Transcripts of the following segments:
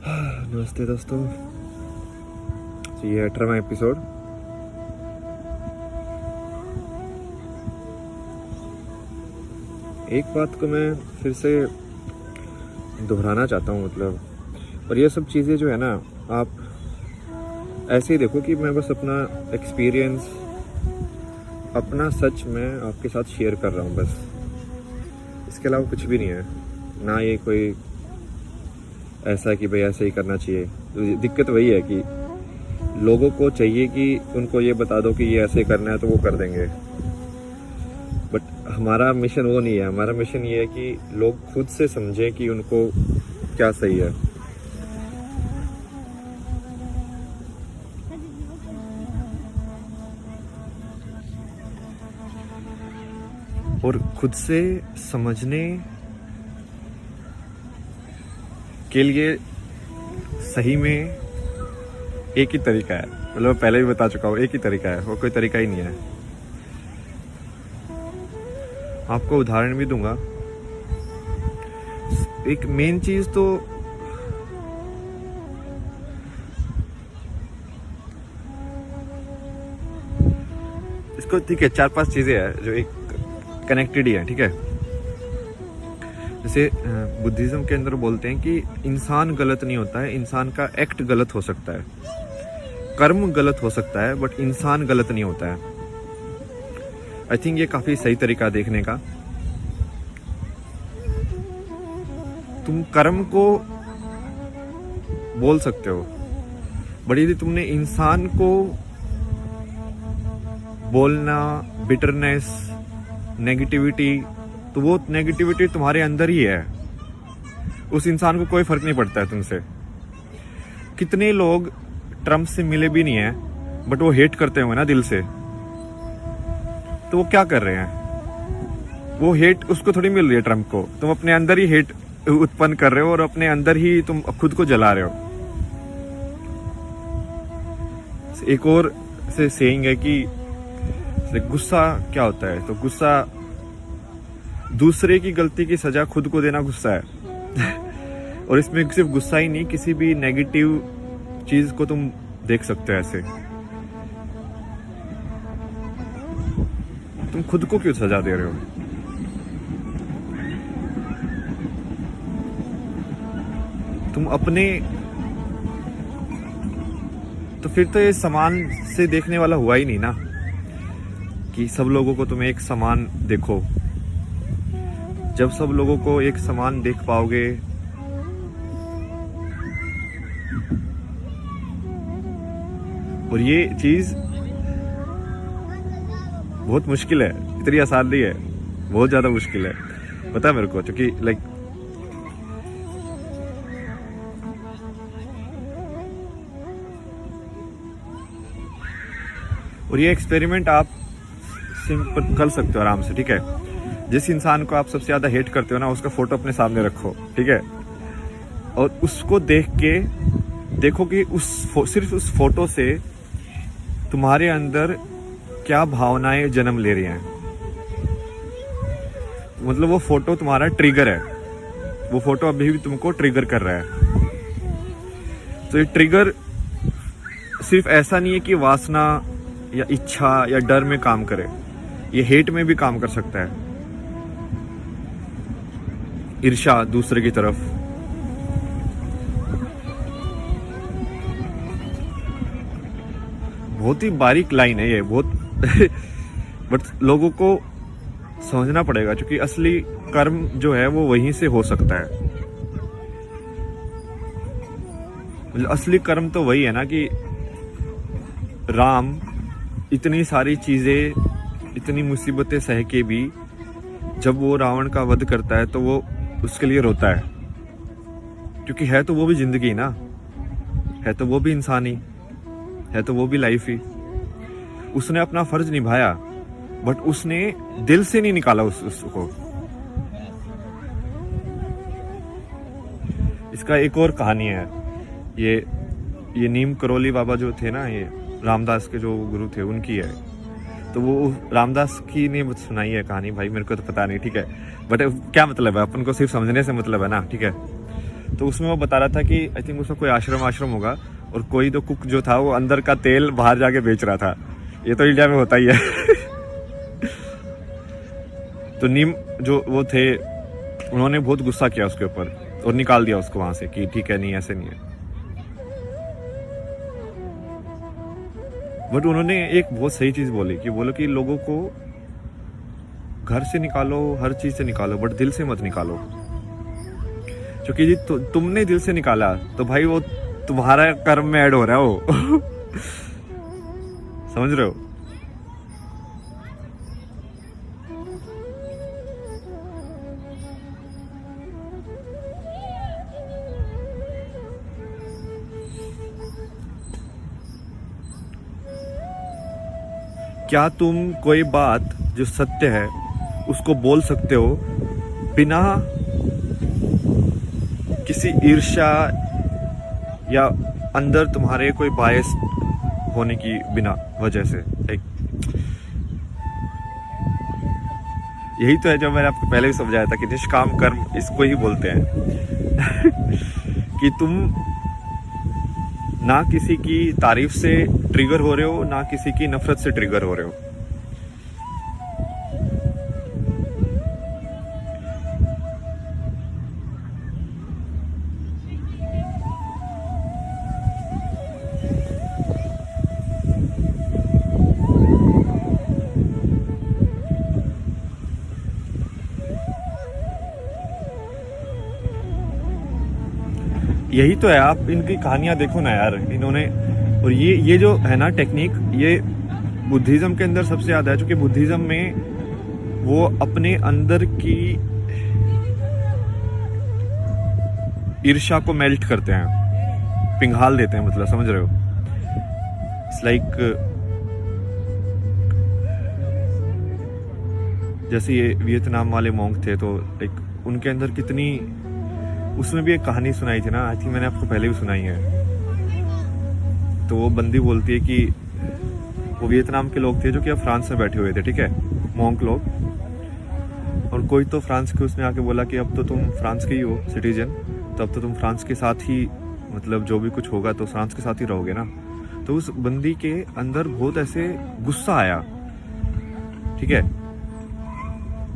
नमस्ते दोस्तों। तो ये 18वां एपिसोड। एक बात को मैं फिर से दोहराना चाहता हूँ, मतलब, और ये सब चीज़ें जो है ना, आप ऐसे ही देखो कि मैं बस अपना एक्सपीरियंस, अपना सच मैं आपके साथ शेयर कर रहा हूँ, बस। इसके अलावा कुछ भी नहीं है। ना ये कोई ऐसा है कि भाई ऐसे ही करना चाहिए। तो दिक्कत वही है कि लोगों को चाहिए कि उनको ये बता दो कि ये ऐसे करना है तो वो कर देंगे, बट हमारा मिशन वो नहीं है। हमारा मिशन ये है कि लोग खुद से समझें कि उनको क्या सही है। और खुद से समझने के लिए सही में एक ही तरीका है, मतलब पहले भी बता चुका हूँ, एक ही तरीका है, वो कोई तरीका ही नहीं है। आपको उदाहरण भी दूंगा। एक मेन चीज तो इसको, ठीक है, 4-5 चीजें हैं जो एक कनेक्टेड ही है, ठीक है। जैसे बुद्धिज्म के अंदर बोलते हैं कि इंसान गलत नहीं होता है, इंसान का एक्ट गलत हो सकता है, कर्म गलत हो सकता है, बट इंसान गलत नहीं होता है। आई थिंक ये काफी सही तरीका देखने का। तुम कर्म को बोल सकते हो, बट यदि तुमने इंसान को बोलना, बिटरनेस, नेगेटिविटी, तो वो नेगेटिविटी तुम्हारे अंदर ही है। उस इंसान को कोई फर्क नहीं पड़ता है तुमसे। कितने लोग ट्रम्प से मिले भी नहीं है, बट वो हेट करते होंगे ना दिल से, तो वो क्या कर रहे हैं? वो हेट उसको थोड़ी मिल रही है, ट्रम्प को। तुम अपने अंदर ही हेट उत्पन्न कर रहे हो और अपने अंदर ही तुम खुद को जला रहे हो। एक और से सेइंग है कि गुस्सा क्या होता है, तो गुस्सा दूसरे की गलती की सजा खुद को देना गुस्सा है। और इसमें सिर्फ गुस्सा ही नहीं, किसी भी नेगेटिव चीज को तुम देख सकते हो ऐसे। तुम खुद को क्यों सजा दे रहे हो? तुम अपने, तो फिर तो ये समान से देखने वाला हुआ ही नहीं ना, कि सब लोगों को तुम एक समान देखो। जब सब लोगों को एक समान देख पाओगे, और ये चीज बहुत मुश्किल है, इतनी आसान नहीं है, बहुत ज्यादा मुश्किल है, पता है मेरे को, क्योंकि लाइक और ये एक्सपेरिमेंट आप सिंपल कर सकते हो आराम से, ठीक है। जिस इंसान को आप सबसे ज्यादा हेट करते हो ना, उसका फोटो अपने सामने रखो, ठीक है, और उसको देख के देखो कि सिर्फ उस फोटो से तुम्हारे अंदर क्या भावनाएं जन्म ले रही हैं। मतलब वो फोटो तुम्हारा ट्रिगर है, वो फोटो अभी भी तुमको ट्रिगर कर रहा है। तो ये ट्रिगर सिर्फ ऐसा नहीं है कि वासना या इच्छा या डर में काम करे, ये हेट में भी काम कर सकता है। ईर्ष्या दूसरे की तरफ, बहुत ही बारीक लाइन है ये, बहुत। बट लोगों को समझना पड़ेगा, क्योंकि असली कर्म जो है वो वहीं से हो सकता है। मतलब असली कर्म तो वही है ना कि राम इतनी सारी चीजें, इतनी मुसीबतें सह के भी जब वो रावण का वध करता है तो वो उसके लिए रोता है, क्योंकि है तो वो भी जिंदगी ना, है तो वो भी इंसान ही है, तो वो भी लाइफ ही। उसने अपना फर्ज निभाया, बट उसने दिल से नहीं निकाला उसको। इसका एक और कहानी है। ये नीम करोली बाबा जो थे ना, ये रामदास के जो गुरु थे, उनकी है। तो वो रामदास की ने सुनाई है कहानी, भाई मेरे को तो पता नहीं, ठीक है, बट क्या मतलब है, अपन को सिर्फ समझने से मतलब है ना, ठीक है। तो उसमें वो बता रहा था कि आई थिंक उसका कोई आश्रम होगा, और कोई तो कुक जो था वो अंदर का तेल बाहर जाके बेच रहा था। ये तो इंडिया में होता ही है। तो नीम जो वो थे, उन्होंने बहुत गुस्सा किया उसके ऊपर और निकाल दिया उसको वहां से कि ठीक है, नहीं ऐसे नहीं है। बट उन्होंने एक बहुत सही चीज बोली कि बोलो कि लोगों को घर से निकालो, हर चीज से निकालो, बट दिल से मत निकालो। क्योंकि जी तुमने दिल से निकाला तो भाई वो तुम्हारा कर्म में ऐड हो रहा है वो। समझ रहे हो? क्या तुम कोई बात जो सत्य है उसको बोल सकते हो बिना किसी ईर्ष्या या अंदर तुम्हारे कोई बायस होने की बिना वजह से? यही तो है जो मैंने आपको पहले भी समझाया था कि निष्काम कर्म इसको ही बोलते हैं। कि तुम ना किसी की तारीफ से ट्रिगर हो रहे हो, ना किसी की नफरत से ट्रिगर हो रहे हो। यही तो है, आप इनकी कहानियां देखो ना यार, इन्होंने। और ये जो है ना टेक्निक, ये बुद्धिज्म के अंदर सबसे ज्यादा है, क्योंकि बुद्धिज्म में वो अपने अंदर की ईर्ष्या को मेल्ट करते हैं, पिघाल देते हैं, मतलब समझ रहे हो? इट्स लाइक जैसे ये वियतनाम वाले मॉन्क थे, तो लाइक उनके अंदर कितनी, उसमें भी एक कहानी सुनाई थी ना, आई थिंक मैंने आपको पहले भी सुनाई है। तो वो बंदी बोलती है कि वो वियतनाम के लोग थे जो कि अब फ्रांस में बैठे हुए थे, ठीक है, मॉन्क लोग। और कोई तो फ्रांस के उसने आके बोला कि अब तो तुम फ्रांस के ही हो सिटीजन, तो अब तो तुम फ्रांस के साथ ही, मतलब जो भी कुछ होगा तो फ्रांस के साथ ही रहोगे ना। तो उस बंदी के अंदर बहुत ऐसे गुस्सा आया, ठीक है,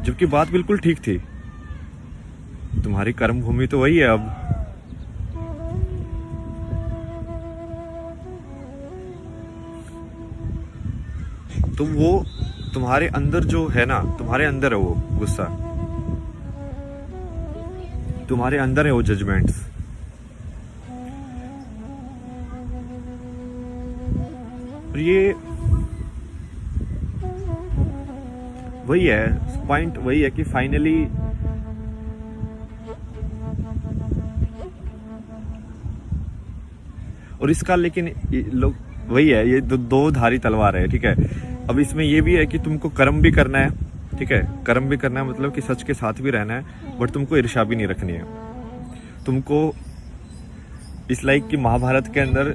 जबकि बात बिल्कुल ठीक थी। तुम्हारी कर्म भूमि तो वही है अब। तो वो तुम्हारे अंदर जो है ना, तुम्हारे अंदर है वो गुस्सा, तुम्हारे अंदर है वो जजमेंट्स। और ये वही है पॉइंट, वही है कि फाइनली और इसका, लेकिन लोग वही है, ये दो धारी तलवार है, ठीक है। अब इसमें ये भी है कि तुमको कर्म भी करना है, ठीक है, कर्म भी करना है, मतलब कि सच के साथ भी रहना है, बट तुमको ईर्ष्या भी नहीं रखनी है। तुमको इस लाइक कि महाभारत के अंदर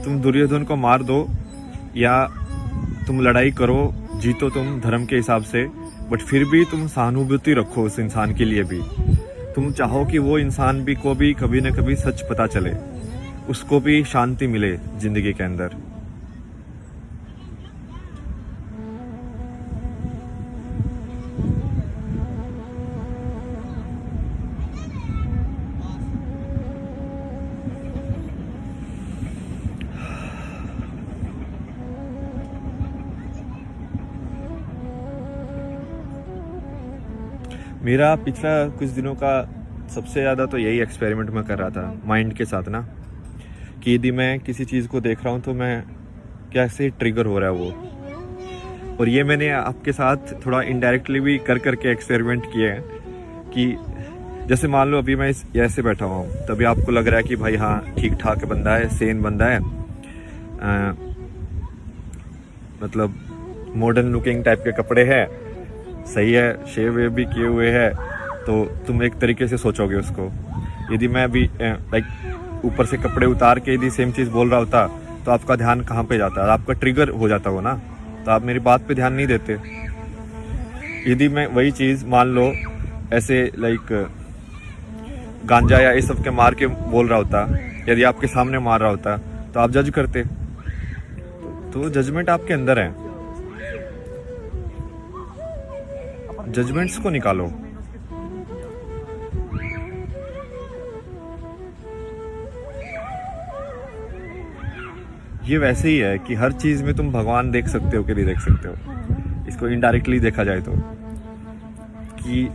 तुम दुर्योधन को मार दो या तुम लड़ाई करो, जीतो तुम धर्म के हिसाब से, बट फिर भी तुम सहानुभूति रखो उस इंसान के लिए भी। तुम चाहो कि वो इंसान भी को भी कभी ना कभी सच पता चले, उसको भी शांति मिले जिंदगी के अंदर। मेरा पिछला कुछ दिनों का सबसे ज़्यादा तो यही एक्सपेरिमेंट मैं कर रहा था माइंड के साथ ना, कि यदि मैं किसी चीज़ को देख रहा हूँ तो मैं कैसे ट्रिगर हो रहा है वो। और ये मैंने आपके साथ थोड़ा इनडायरेक्टली भी कर करके एक्सपेरिमेंट किए हैं कि जैसे मान लो अभी मैं ऐसे बैठा हुआ हूँ, तभी आपको लग रहा है कि भाई हाँ ठीक ठाक बंदा है, सेन बंदा है, मतलब मॉडर्न लुकिंग टाइप के कपड़े हैं, सही है, शेव वेव भी किए हुए हैं, तो तुम एक तरीके से सोचोगे उसको। यदि मैं अभी लाइक ऊपर से कपड़े उतार के यदि सेम चीज़ बोल रहा होता तो आपका ध्यान कहाँ पे जाता है? आपका ट्रिगर हो जाता हो ना, तो आप मेरी बात पे ध्यान नहीं देते। यदि मैं वही चीज़ मान लो ऐसे लाइक गांजा या ये सब के मार के बोल रहा होता, यदि आपके सामने मार रहा होता, तो आप जज करते। तो जजमेंट आपके अंदर है, जजमेंट्स को निकालो। ये वैसे ही है कि हर चीज में तुम भगवान देख सकते हो कि नहीं देख सकते हो। इसको इनडायरेक्टली देखा जाए तो, कि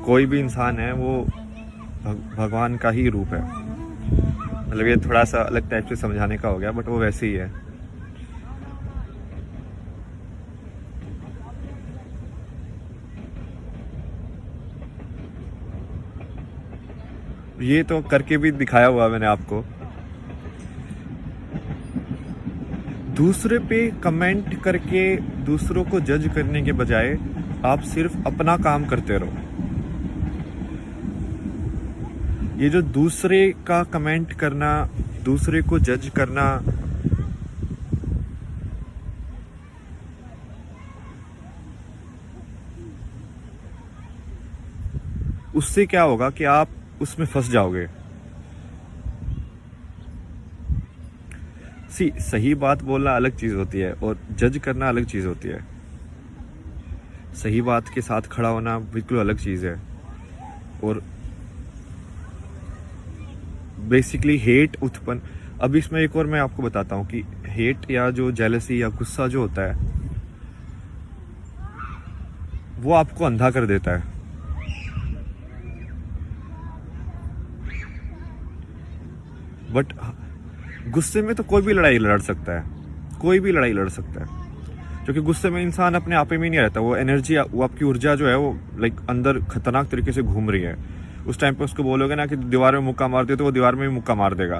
कोई भी इंसान है वो भगवान का ही रूप है। मतलब ये थोड़ा सा अलग टाइप से समझाने का हो गया, बट वो वैसे ही है। ये तो करके भी दिखाया हुआ मैंने आपको। दूसरे पे कमेंट करके दूसरों को जज करने के बजाय आप सिर्फ अपना काम करते रहो। ये जो दूसरे का कमेंट करना, दूसरे को जज करना, उससे क्या होगा कि आप उसमें फंस जाओगे। सही बात बोलना अलग चीज होती है और जज करना अलग चीज होती है। सही बात के साथ खड़ा होना बिल्कुल अलग चीज है। और बेसिकली हेट उत्पन्न, अब इसमें एक और मैं आपको बताता हूं कि हेट या जो जेलसी या गुस्सा जो होता है वो आपको अंधा कर देता है। बट गुस्से में तो कोई भी लड़ाई लड़ सकता है, कोई भी लड़ाई लड़ सकता है, क्योंकि गुस्से में इंसान अपने आप में नहीं रहता। वो एनर्जी, वो आपकी ऊर्जा जो है वो लाइक अंदर खतरनाक तरीके से घूम रही है। उस टाइम पे उसको बोलोगे ना कि दीवार में मुक्का मार दे, तो वो दीवार में भी मुक्का मार देगा।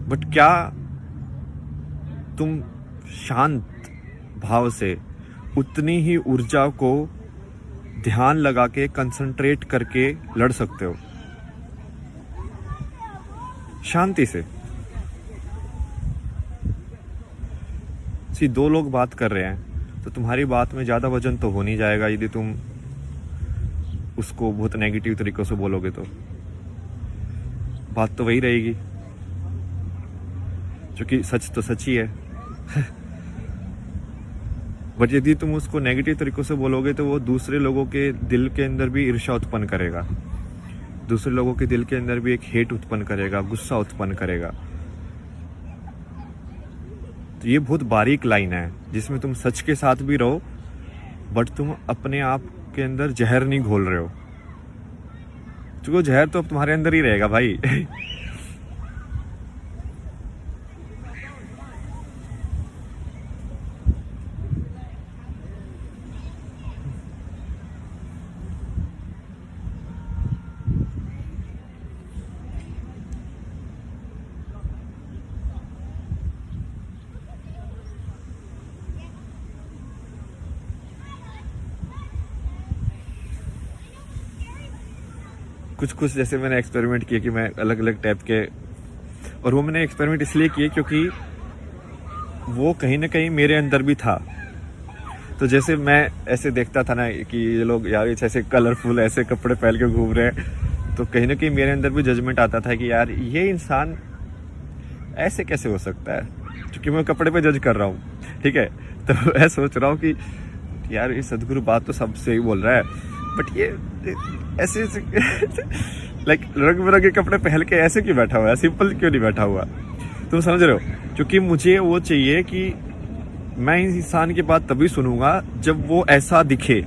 बट क्या तुम शांत भाव से उतनी ही ऊर्जा को ध्यान लगा के कंसंट्रेट करके लड़ सकते हो शांति से? दो लोग बात कर रहे हैं तो तुम्हारी बात में ज्यादा वजन तो हो नहीं जाएगा यदि तुम उसको बहुत नेगेटिव तरीकों से बोलोगे। तो बात तो वही रहेगी, क्योंकि सच तो सच ही है। बट यदि तुम उसको नेगेटिव तरीकों से बोलोगे तो वो दूसरे लोगों के दिल के अंदर भी ईर्ष्या उत्पन्न करेगा, दूसरे लोगों के दिल के अंदर भी एक हेट उत्पन्न करेगा, गुस्सा उत्पन्न करेगा। तो ये बहुत बारीक लाइन है जिसमें तुम सच के साथ भी रहो बट तुम अपने आप के अंदर जहर नहीं घोल रहे हो, क्योंकि वो जहर तो अब तुम्हारे अंदर ही रहेगा भाई। कुछ जैसे मैंने एक्सपेरिमेंट किए कि मैं अलग अलग टाइप के, और वो मैंने एक्सपेरिमेंट इसलिए किए क्योंकि वो कहीं ना कहीं मेरे अंदर भी था। तो जैसे मैं ऐसे देखता था ना कि ये लोग यार ऐसे कलरफुल ऐसे कपड़े पहन के घूम रहे हैं, तो कहीं ना कहीं मेरे अंदर भी जजमेंट आता था कि यार ये इंसान ऐसे कैसे हो सकता है, क्योंकि मैं कपड़े पे जज कर रहा हूँ। ठीक है, तो मैं सोच रहा हूँ कि यार ये सदगुरु बात तो सबसे ही बोल रहा है, बट ये ऐसे लाइक रंग बिरंगे कपड़े पहन के ऐसे क्यों बैठा हुआ है, सिंपल क्यों नहीं बैठा हुआ? तुम समझ रहे हो? क्योंकि मुझे वो चाहिए कि मैं इस इंसान की बात तभी सुनूंगा जब वो ऐसा दिखे।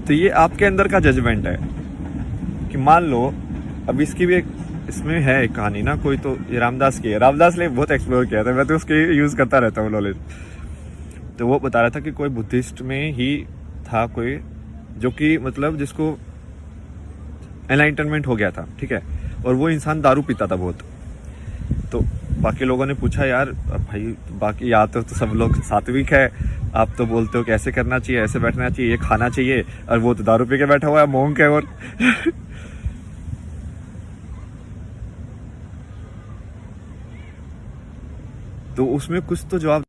तो ये आपके अंदर का जजमेंट है कि मान लो, अब इसकी भी एक इसमें है एक कहानी ना, कोई तो ये रामदास की है, रामदास ने बहुत एक्सप्लोर किया था, मैं तो उसके यूज करता रहता हूँ नॉलेज। तो वो बता रहा था कि कोई बुद्धिस्ट में ही था कोई जो कि मतलब जिसको एनलाइटनमेंट हो गया था, ठीक है, और वो इंसान दारू पीता था बहुत। तो बाकी लोगों ने पूछा यार भाई बाकी या तो सब लोग सात्विक है, आप तो बोलते हो कि ऐसे करना चाहिए, ऐसे बैठना चाहिए, ये खाना चाहिए, और वो तो दारू पी के बैठा हुआ है, मोंक है। और तो उसमें कुछ तो जवाब